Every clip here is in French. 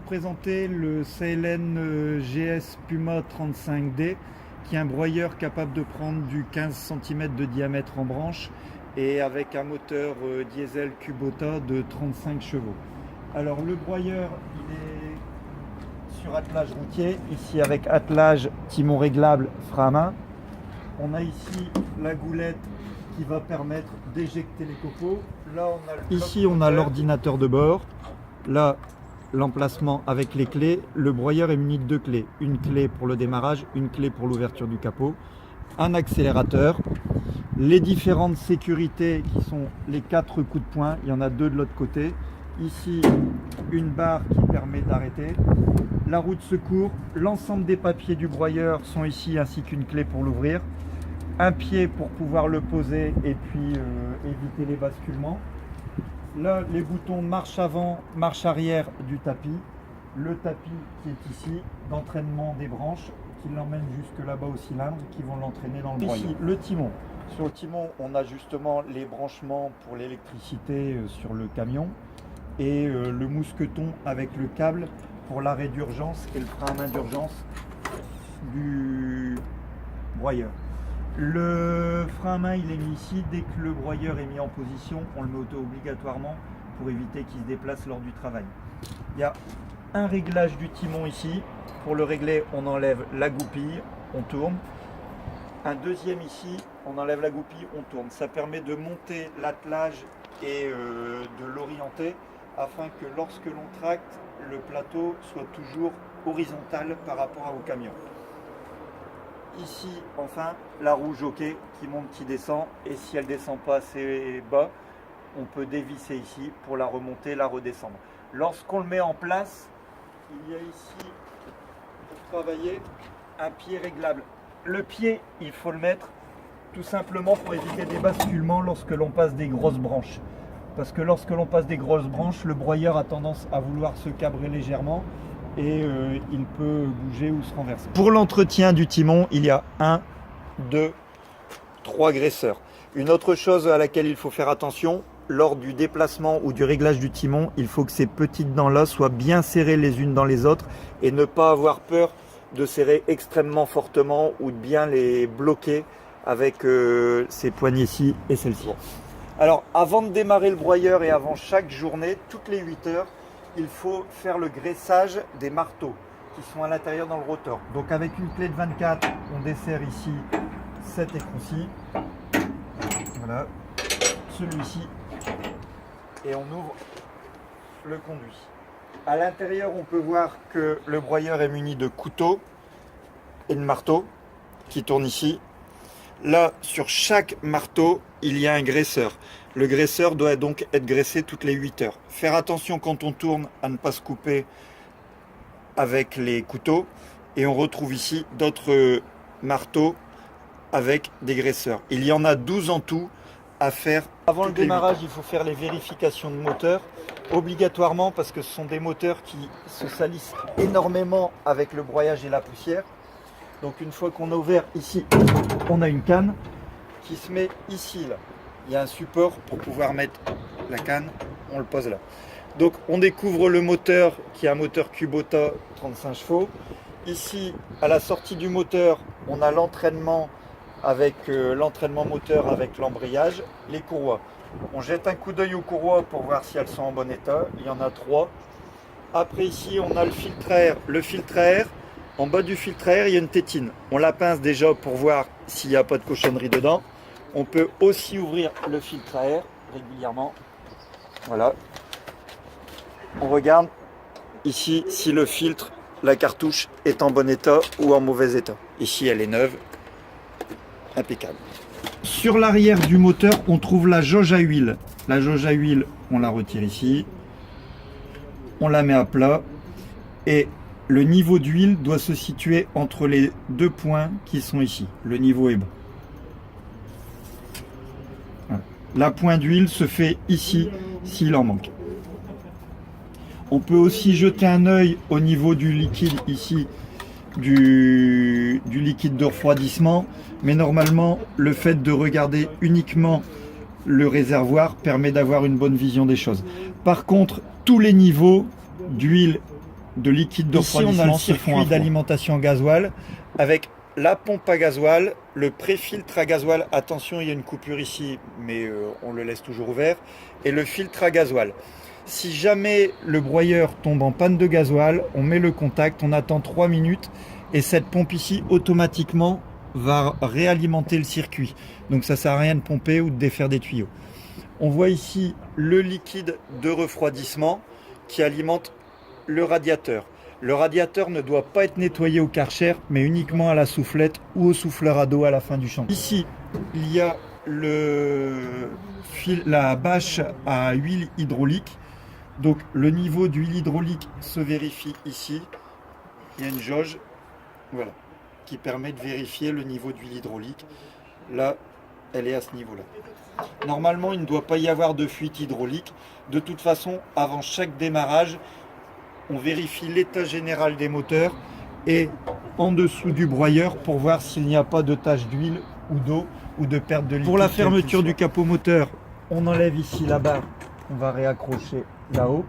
Présenter le CLN GS Puma 35D, qui est un broyeur capable de prendre du 15 cm de diamètre en branche et avec un moteur diesel Kubota de 35 chevaux. Alors le broyeur, il est sur attelage routier, ici avec attelage timon réglable frein à main. On a ici la goulette qui va permettre d'éjecter les copeaux. Là, ici on a l'ordinateur de bord. Là, l'emplacement avec les clés. Le broyeur est muni de deux clés. Une clé pour le démarrage, une clé pour l'ouverture du capot. Un accélérateur. Les différentes sécurités qui sont les 4 coups de poing. Il y en a 2 de l'autre côté. Ici, une barre qui permet d'arrêter. La roue de secours. L'ensemble des papiers du broyeur sont ici, ainsi qu'une clé pour l'ouvrir. Un pied pour pouvoir le poser et puis éviter les basculements. Là, les boutons marche avant, marche arrière du tapis. Le tapis qui est ici, d'entraînement des branches, qui l'emmène jusque là-bas au cylindre, qui vont l'entraîner dans le broyeur. Ici, le timon. Sur le timon, on a justement les branchements pour l'électricité sur le camion et le mousqueton avec le câble pour l'arrêt d'urgence et le frein à main d'urgence du broyeur. Le frein à main, il est mis ici. Dès que le broyeur est mis en position, on le met obligatoirement pour éviter qu'il se déplace lors du travail. Il y a un réglage du timon ici. Pour le régler, on enlève la goupille, on tourne. Un deuxième ici, on enlève la goupille, on tourne. Ça permet de monter l'attelage et de l'orienter afin que lorsque l'on tracte, le plateau soit toujours horizontal par rapport au camion. Ici, enfin, la roue jockey qui monte, qui descend, et si elle ne descend pas assez bas, on peut dévisser ici pour la remonter, la redescendre. Lorsqu'on le met en place, il y a ici, pour travailler, un pied réglable. Le pied, il faut le mettre tout simplement pour éviter des basculements lorsque l'on passe des grosses branches. Parce que lorsque l'on passe des grosses branches, le broyeur a tendance à vouloir se cabrer légèrement et il peut bouger ou se renverser. Pour l'entretien du timon, il y a 1, 2, 3 graisseurs. Une autre chose à laquelle il faut faire attention, lors du déplacement ou du réglage du timon, il faut que ces petites dents-là soient bien serrées les unes dans les autres et ne pas avoir peur de serrer extrêmement fortement ou de bien les bloquer avec ces poignées-ci et celle-ci. Alors, avant de démarrer le broyeur et avant chaque journée, toutes les 8 heures, il faut faire le graissage des marteaux qui sont à l'intérieur dans le rotor. Donc avec une clé de 24, on dessert ici cet écrou-ci, voilà, celui-ci, et on ouvre le conduit. À l'intérieur, on peut voir que le broyeur est muni de couteaux et de marteaux qui tournent ici. Là, sur chaque marteau, il y a un graisseur. Le graisseur doit donc être graissé toutes les 8 heures. Faire attention quand on tourne à ne pas se couper avec les couteaux. Et on retrouve ici d'autres marteaux avec des graisseurs. Il y en a 12 en tout à faire. Avant le démarrage, il faut faire les vérifications de moteur, obligatoirement parce que ce sont des moteurs qui se salissent énormément avec le broyage et la poussière. Donc une fois qu'on a ouvert ici, on a une canne qui se met ici, là. Il y a un support pour pouvoir mettre la canne, on le pose là. Donc on découvre le moteur qui est un moteur Kubota 35 chevaux. Ici, à la sortie du moteur, on a l'entraînement avec l'entraînement moteur avec l'embrayage, les courroies. On jette un coup d'œil aux courroies pour voir si elles sont en bon état. Il y en a 3. Après ici, on a le filtre à air. Le filtre à air, en bas du filtre à air, il y a une tétine. On la pince déjà pour voir s'il n'y a pas de cochonnerie dedans. On peut aussi ouvrir le filtre à air régulièrement. Voilà. On regarde ici si le filtre, la cartouche est en bon état ou en mauvais état. Ici, elle est neuve. Impeccable. Sur l'arrière du moteur, on trouve la jauge à huile. La jauge à huile, on la retire ici. On la met à plat. Et le niveau d'huile doit se situer entre les 2 points qui sont ici. Le niveau est bon. Voilà. La pointe d'huile se fait ici s'il en manque. On peut aussi jeter un œil au niveau du liquide ici, du liquide de refroidissement. Mais normalement, le fait de regarder uniquement le réservoir permet d'avoir une bonne vision des choses. Par contre, tous les niveaux d'huile de liquide de refroidissement. Ici, on a le circuit d'alimentation gasoil avec la pompe à gasoil, le pré-filtre à gasoil. Attention, il y a une coupure ici, mais on le laisse toujours ouvert. Et le filtre à gasoil. Si jamais le broyeur tombe en panne de gasoil, on met le contact, on attend 3 minutes et cette pompe ici, automatiquement, va réalimenter le circuit. Donc ça ne sert à rien de pomper ou de défaire des tuyaux. On voit ici le liquide de refroidissement qui alimente le radiateur. Le radiateur ne doit pas être nettoyé au Karcher, mais uniquement à la soufflette ou au souffleur à dos à la fin du chantier. Ici, il y a la bâche à huile hydraulique. Donc le niveau d'huile hydraulique se vérifie ici. Il y a une jauge, voilà, qui permet de vérifier le niveau d'huile hydraulique. Là, elle est à ce niveau-là. Normalement, il ne doit pas y avoir de fuite hydraulique. De toute façon, avant chaque démarrage, on vérifie l'état général des moteurs et en dessous du broyeur pour voir s'il n'y a pas de tache d'huile ou d'eau ou de perte de liquide. Pour la fermeture du capot moteur, on enlève ici la barre, on va réaccrocher là-haut.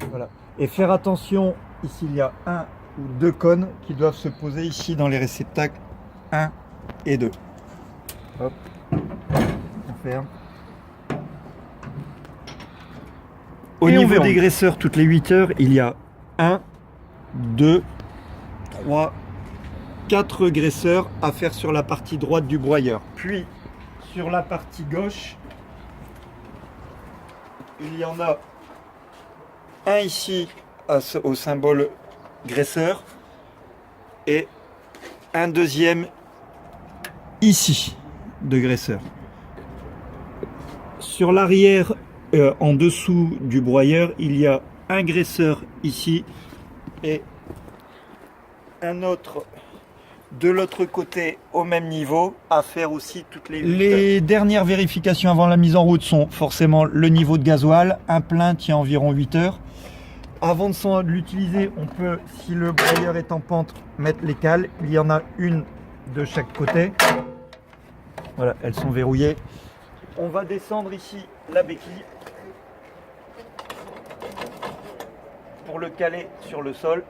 Voilà. Et faire attention, ici il y a 1 ou 2 cônes qui doivent se poser ici dans les réceptacles 1 et 2. Hop, on ferme. Au niveau des graisseurs, toutes les 8 heures, il y a 1, 2, 3, 4 graisseurs à faire sur la partie droite du broyeur. Puis, sur la partie gauche, il y en a un ici au symbole graisseur et un deuxième ici de graisseur. Sur l'arrière, en dessous du broyeur, il y a un graisseur ici et un autre de l'autre côté au même niveau à faire aussi toutes les 8 heures. Les dernières vérifications avant la mise en route sont forcément le niveau de gasoil. Un plein tient environ 8 heures. Avant de l'utiliser, on peut, si le broyeur est en pente, mettre les cales. Il y en a une de chaque côté. Voilà, elles sont verrouillées. On va descendre ici la béquille pour le caler sur le sol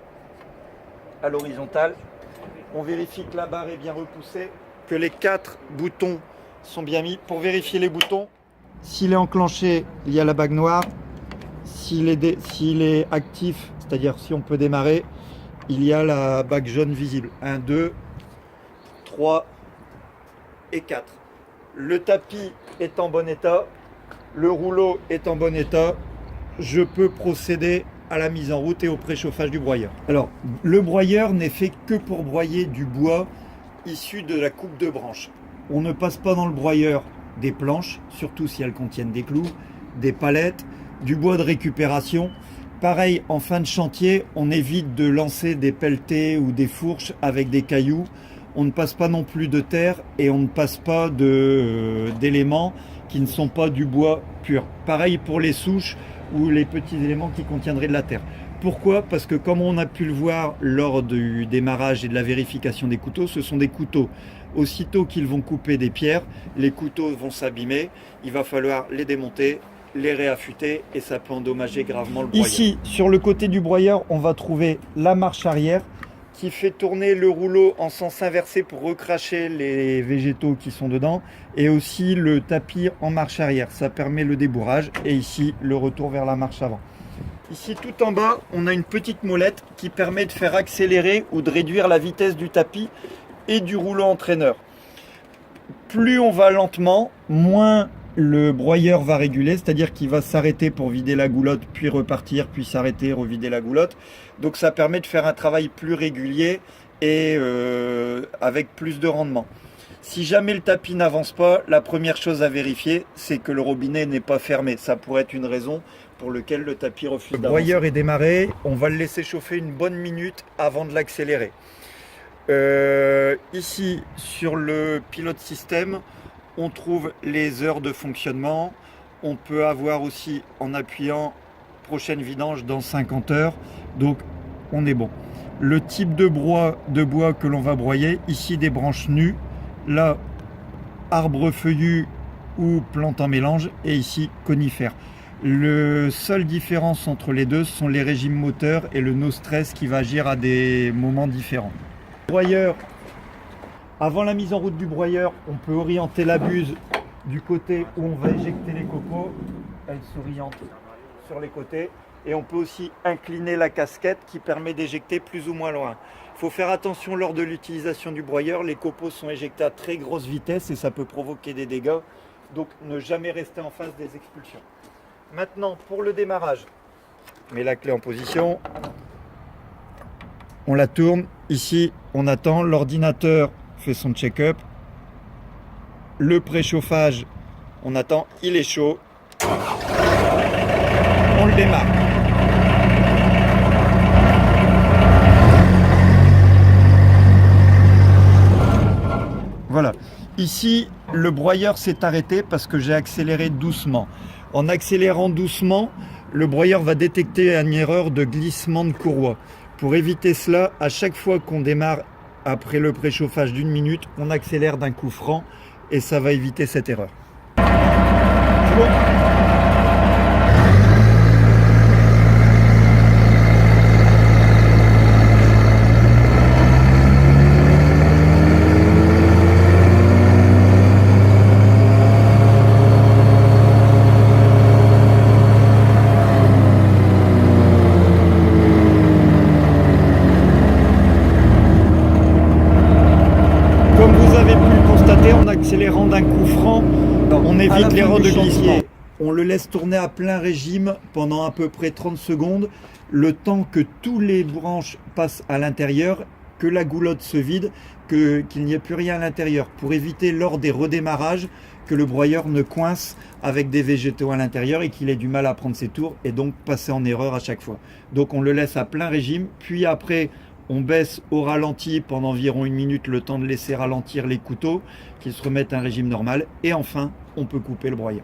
à l'horizontale. On vérifie que la barre est bien repoussée, que les 4 boutons sont bien mis. Pour vérifier les boutons, s'il est enclenché, il y a la bague noire. S'il est actif, c'est-à-dire si on peut démarrer, il y a la bague jaune visible. 1, 2, 3 et 4. Le tapis est en bon état, le rouleau est en bon état. Je peux procéder à la mise en route et au préchauffage du broyeur. Alors, le broyeur n'est fait que pour broyer du bois issu de la coupe de branche. On ne passe pas dans le broyeur des planches, surtout si elles contiennent des clous, des palettes, du bois de récupération. Pareil, en fin de chantier, on évite de lancer des pelletés ou des fourches avec des cailloux. On ne passe pas non plus de terre et on ne passe pas d'éléments qui ne sont pas du bois pur. Pareil pour les souches ou les petits éléments qui contiendraient de la terre. Pourquoi? Parce que comme on a pu le voir lors du démarrage et de la vérification des couteaux, ce sont des couteaux. Aussitôt qu'ils vont couper des pierres, les couteaux vont s'abîmer. Il va falloir les démonter, les réaffûter et ça peut endommager gravement le broyeur. Ici, sur le côté du broyeur, on va trouver la marche arrière qui fait tourner le rouleau en sens inversé pour recracher les végétaux qui sont dedans et aussi le tapis en marche arrière. Ça permet le débourrage et ici le retour vers la marche avant. Ici tout en bas, on a une petite molette qui permet de faire accélérer ou de réduire la vitesse du tapis et du rouleau entraîneur. Plus on va lentement, moins le broyeur va réguler, c'est-à-dire qu'il va s'arrêter pour vider la goulotte, puis repartir, puis s'arrêter, revider la goulotte. Donc ça permet de faire un travail plus régulier et avec plus de rendement. Si jamais le tapis n'avance pas, la première chose à vérifier, c'est que le robinet n'est pas fermé. Ça pourrait être une raison pour laquelle le tapis refuse d'avancer. Le broyeur est démarré, on va le laisser chauffer une bonne minute avant de l'accélérer. Ici, sur le pilote système, on trouve les heures de fonctionnement. On peut avoir aussi, en appuyant, prochaine vidange dans 50 heures. Donc, on est bon. Le type de bois que l'on va broyer, ici des branches nues, là, arbre feuillu ou plante en mélange, et ici, conifère. Le seule différence entre les deux, ce sont les régimes moteurs et le no stress qui va agir à des moments différents. Broyeur, avant la mise en route du broyeur, on peut orienter la buse du côté où on va éjecter les copeaux. Elle s'oriente sur les côtés. Et on peut aussi incliner la casquette qui permet d'éjecter plus ou moins loin. Il faut faire attention lors de l'utilisation du broyeur, les copeaux sont éjectés à très grosse vitesse et ça peut provoquer des dégâts. Donc ne jamais rester en face des expulsions. Maintenant pour le démarrage, on met la clé en position, on la tourne, ici on attend, l'ordinateur fait son check-up, le préchauffage, on attend, il est chaud, on le démarre. Voilà, ici le broyeur s'est arrêté parce que j'ai accéléré doucement. En accélérant doucement, le broyeur va détecter une erreur de glissement de courroie. Pour éviter cela, à chaque fois qu'on démarre après le préchauffage d'1 minute, on accélère d'un coup franc et ça va éviter cette erreur. C'est bon ? Comme vous avez pu le constater, en accélérant d'un coup franc, on évite l'erreur de glissement. On le laisse tourner à plein régime pendant à peu près 30 secondes, le temps que tous les branches passent à l'intérieur, que la goulotte se vide, qu'il n'y ait plus rien à l'intérieur, pour éviter lors des redémarrages que le broyeur ne coince avec des végétaux à l'intérieur et qu'il ait du mal à prendre ses tours et donc passer en erreur à chaque fois. Donc on le laisse à plein régime, puis après on baisse au ralenti pendant environ 1 minute le temps de laisser ralentir les couteaux, qu'ils se remettent à un régime normal et enfin on peut couper le broyeur.